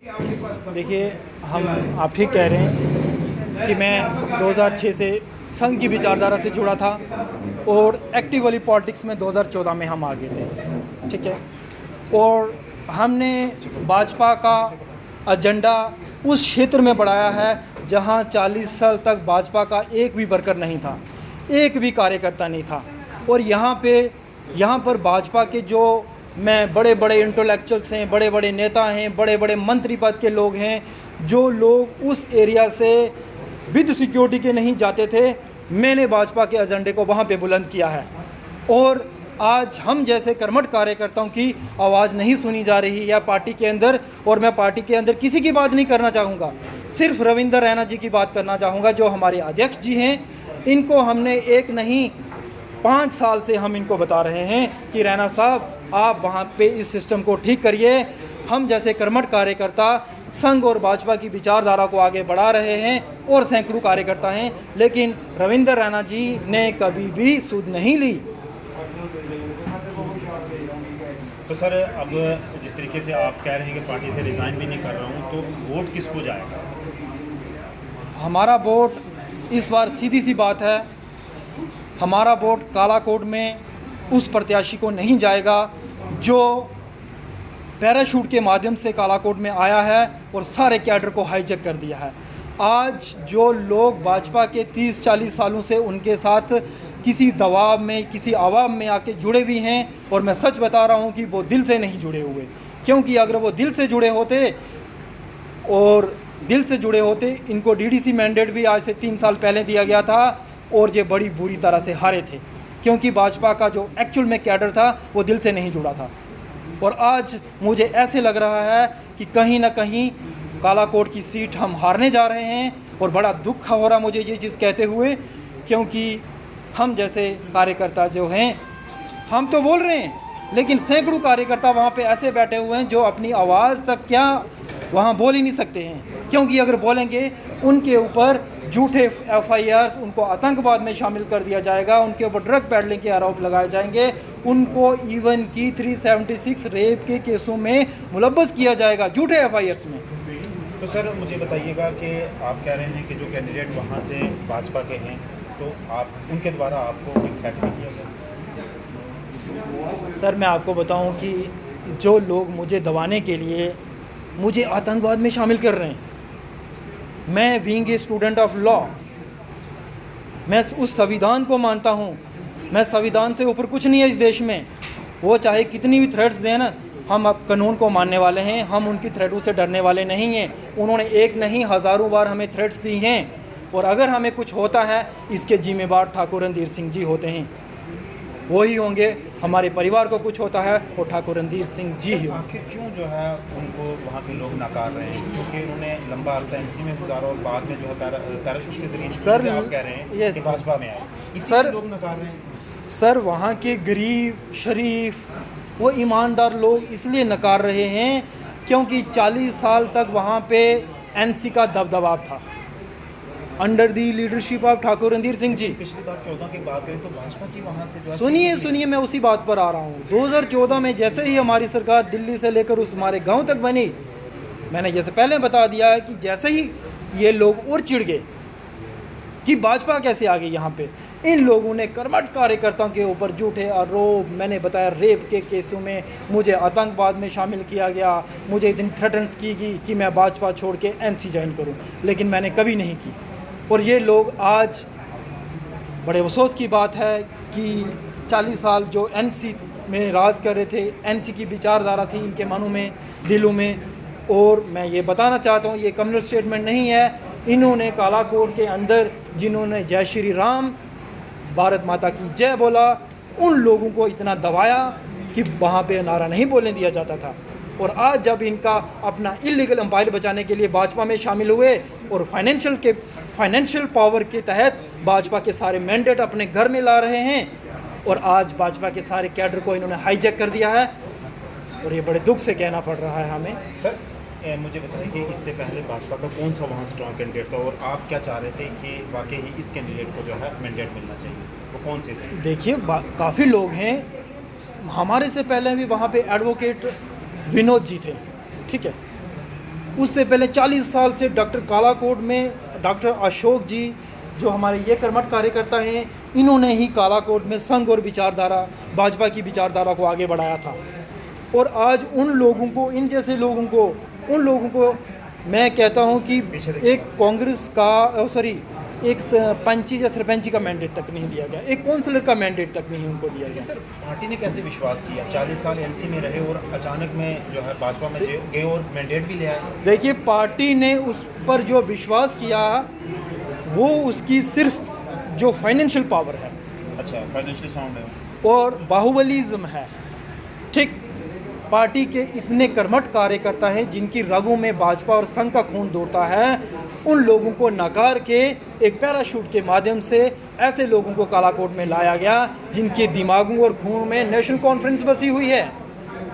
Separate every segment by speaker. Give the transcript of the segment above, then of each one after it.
Speaker 1: देखिए, हम आप ठीक कह रहे हैं कि मैं 2006 से संघ की विचारधारा से जुड़ा था और एक्टिवली पॉलिटिक्स में 2014 में हम आ गए थे, ठीक है। और हमने भाजपा का एजेंडा उस क्षेत्र में बढ़ाया है जहां 40 साल तक भाजपा का एक भी वर्कर नहीं था, एक भी कार्यकर्ता नहीं था। और यहाँ पर भाजपा के जो बड़े बड़े इंटेलेक्चुअल्स हैं, बड़े बड़े नेता हैं, बड़े बड़े मंत्री पद के लोग हैं, जो लोग उस एरिया से विद सिक्योरिटी के नहीं जाते थे, मैंने भाजपा के एजेंडे को वहाँ पे बुलंद किया है। और आज हम जैसे कर्मठ कार्यकर्ताओं की आवाज़ नहीं सुनी जा रही है पार्टी के अंदर। और मैं पार्टी के अंदर किसी की बात नहीं करना चाहूँगा, सिर्फ रविंदर रैना जी की बात करना चाहूँगा, जो हमारे अध्यक्ष जी हैं। इनको हमने एक नहीं 5 साल से हम इनको बता रहे हैं कि रैना साहब, आप वहाँ पे इस सिस्टम को ठीक करिए। हम जैसे कर्मठ कार्यकर्ता संघ और भाजपा की विचारधारा को आगे बढ़ा रहे हैं और सैकड़ों कार्यकर्ता हैं, लेकिन रविंदर रैना जी ने कभी भी सुध नहीं ली।
Speaker 2: तो सर, अब जिस तरीके से आप कह रहे हैं कि पार्टी से रिज़ाइन भी नहीं कर रहा हूँ, तो वोट किसको जाएगा?
Speaker 1: हमारा वोट इस बार सीधी सी बात है, हमारा वोट कालाकोट में उस प्रत्याशी को नहीं जाएगा जो पैराशूट के माध्यम से कालाकोट में आया है और सारे कैडर को हाईजैक कर दिया है। आज जो लोग भाजपा के 30-40 सालों से उनके साथ किसी दबाव में, किसी आवाम में आके जुड़े भी हैं, और मैं सच बता रहा हूं कि वो दिल से नहीं जुड़े हुए, क्योंकि अगर वो दिल से जुड़े होते इनको डीडीसी मैंडेट भी आज से 3 साल पहले दिया गया था और ये बड़ी बुरी तरह से हारे थे, क्योंकि भाजपा का जो एक्चुअल में कैडर था वो दिल से नहीं जुड़ा था। और आज मुझे ऐसे लग रहा है कि कहीं ना कहीं कालाकोट की सीट हम हारने जा रहे हैं, और बड़ा दुख हो रहा मुझे ये चीज़ कहते हुए, क्योंकि हम जैसे कार्यकर्ता जो हैं, हम तो बोल रहे हैं, लेकिन सैकड़ों कार्यकर्ता वहाँ पे ऐसे बैठे हुए हैं जो अपनी आवाज़ तक क्या वहाँ बोल ही नहीं सकते हैं, क्योंकि अगर बोलेंगे उनके ऊपर झूठे FIRs, उनको आतंकवाद में शामिल कर दिया जाएगा, उनके ऊपर ड्रग पैडलिंग के आरोप लगाए जाएंगे, उनको इवन की 376 रेप के केसों में मुलव्वस किया जाएगा, झूठे FIRs में।
Speaker 2: तो सर, मुझे बताइएगा कि आप कह रहे हैं कि जो कैंडिडेट वहाँ से भाजपा के हैं, तो आप उनके द्वारा आपको थ्रेट भी किया गया?
Speaker 1: सर, मैं आपको बताऊं कि जो लोग मुझे दबाने के लिए मुझे आतंकवाद में शामिल कर रहे हैं, मैं being a student of law, मैं उस संविधान को मानता हूँ, मैं संविधान से ऊपर कुछ नहीं है इस देश में। वो चाहे कितनी भी थ्रेट्स दें ना, हम अब कानून को मानने वाले हैं, हम उनकी थ्रेटों से डरने वाले नहीं हैं। उन्होंने एक नहीं हज़ारों बार हमें थ्रेट्स दी हैं, और अगर हमें कुछ होता है इसके जिम्मेदार ठाकुर रणधीर सिंह जी होते हैं, वही होंगे। हमारे परिवार को कुछ होता है वो ठाकुर रणधीर सिंह जी ही।
Speaker 2: आखिर क्यों जो है उनको वहाँ के लोग नकार रहे हैं? क्योंकि उन्होंने लंबा अरसा NC में गुजारा और बाद में जो है पैराशूट के जरिए,
Speaker 1: सर,
Speaker 2: आप कह रहे हैं कि भाजपा में आए,
Speaker 1: सर,
Speaker 2: लोग नकार रहे हैं।
Speaker 1: सर, वहाँ के गरीब, शरीफ, वो ईमानदार लोग इसलिए नकार रहे हैं क्योंकि 40 साल तक वहाँ पे NC का दबदबा था, under the leadership of Thakur Randhir Singh ji.
Speaker 2: पिछली बार 14 की बात करें तो भाजपा की वहाँ से जो है,
Speaker 1: सुनिए, मैं उसी बात पर आ रहा हूँ। 2014 में जैसे ही हमारी सरकार दिल्ली से लेकर उस हमारे गांव तक बनी, मैंने जैसे पहले बता दिया है कि जैसे ही ये लोग और चिढ़ गए कि भाजपा कैसे आ गई यहाँ पे, इन लोगों ने कर्मठ कार्यकर्ताओं के ऊपर झूठे आरोप, मैंने बताया रेप के केसों में मुझे आतंकवाद में शामिल किया गया, मुझे इतनी थ्रेटन्स की गई कि मैं भाजपा छोड़ के NC ज्वाइन करूँ, लेकिन मैंने कभी नहीं की। और ये लोग आज, बड़े अफसोस की बात है कि 40 साल जो NC में राज कर रहे थे, NC की विचारधारा थी इनके मनों में, दिलों में। और मैं ये बताना चाहता हूँ, ये कम्युनल स्टेटमेंट नहीं है, इन्होंने कालाकोट के अंदर जिन्होंने जय श्री राम, भारत माता की जय बोला, उन लोगों को इतना दबाया कि वहाँ पे नारा नहीं बोलने दिया जाता था। और आज जब इनका अपना इलीगल एम्पायर बचाने के लिए भाजपा में शामिल हुए और फाइनेंशियल पावर के तहत भाजपा के सारे मैंडेट अपने घर में ला रहे हैं, और आज भाजपा के सारे कैडर को इन्होंने हाईजैक कर दिया है, और ये बड़े दुख से कहना पड़ रहा है हमें।
Speaker 2: सर, मुझे बताइए कि इससे पहले भाजपा का कौन सा वहाँ स्ट्रॉन्ग कैंडिडेट था, और आप क्या चाह रहे थे कि वाकई ही इस कैंडिडेट को जो है मैंडेट मिलना चाहिए, वो कौन से थे?
Speaker 1: देखिए, काफ़ी लोग हैं, हमारे से पहले भी वहाँ पे एडवोकेट विनोद जी थे, ठीक है, उससे पहले 40 साल से डॉक्टर कालाकोट में डॉक्टर अशोक जी जो हमारे ये कर्मठ कार्यकर्ता हैं, इन्होंने ही कालाकोट में संघ और विचारधारा, भाजपा की विचारधारा को आगे बढ़ाया था। और आज उन लोगों को, इन जैसे लोगों को, उन लोगों को मैं कहता हूं कि एक कांग्रेस का एक पंची या सरपंची का मैंडेट तक नहीं दिया गया, एक काउंसलर का मैंडेट तक नहीं उनको दिया गया।
Speaker 2: सर पार्टी ने कैसे विश्वास किया, 40 साल एनसी में रहे और अचानक में जो है भाजपा में गए और मैंडेट भी ले आए?
Speaker 1: देखिए, पार्टी ने उस पर जो विश्वास किया वो उसकी सिर्फ जो फाइनेंशियल पावर है,
Speaker 2: अच्छा फाइनेंशियली साउंड है,
Speaker 1: और बाहुबलीज्म है। ठीक, पार्टी के इतने कर्मठ कार्यकर्ता हैं जिनकी रगों में भाजपा और संघ का खून दौड़ता है, उन लोगों को नकार के एक पैराशूट के माध्यम से ऐसे लोगों को कालाकोट में लाया गया जिनके दिमागों और खून में नेशनल कॉन्फ्रेंस बसी हुई है।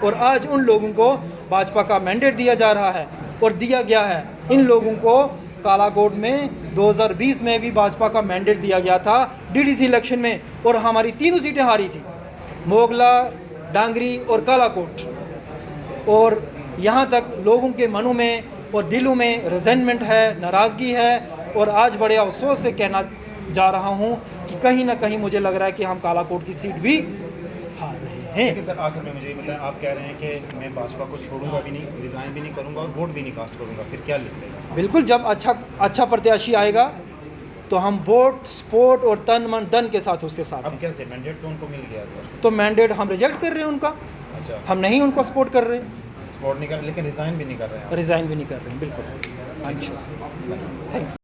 Speaker 1: और आज उन लोगों को भाजपा का मैंडेट दिया जा रहा है और दिया गया है। इन लोगों को कालाकोट में 2020 में भी भाजपा का मैंडेट दिया गया था डीडीसी इलेक्शन में, और हमारी तीनों सीटें हारी थी, मोगला, डांगरी और कालाकोट। और यहाँ तक लोगों के मनों में और दिलों में रिजेंटमेंट है, नाराज़गी है। और आज बड़े अफसोस से कहना जा रहा हूँ कि कहीं ना कहीं मुझे लग रहा है कि हम कालाकोट की सीट भी हार रहे हैं।
Speaker 2: लेकिन सर आखिर में मुझे ये बताएं, आप कह रहे हैं कि मैं भाजपा को छोड़ूंगा भी नहीं, रिज़ाइन भी नहीं करूंगा और वोट भी नहीं कास्ट करूंगा, फिर क्या लिख लेगा?
Speaker 1: बिल्कुल, जब अच्छा प्रत्याशी आएगा तो हम वोट, सपोर्ट और तन मन धन के साथ उसके साथ
Speaker 2: अब
Speaker 1: हैं।
Speaker 2: कैसे मैंडेट तो उनको मिल गया सर?
Speaker 1: तो मैंडेट हम रिजेक्ट कर रहे हैं उनका,
Speaker 2: अच्छा,
Speaker 1: हम नहीं उनको सपोर्ट कर रहे,
Speaker 2: सपोर्ट नहीं कर, लेकिन रिज़ाइन भी नहीं कर रहे हैं आप?
Speaker 1: रिज़ाइन भी नहीं कर रहे हैं। बिल्कुल, I am sure. Thank you.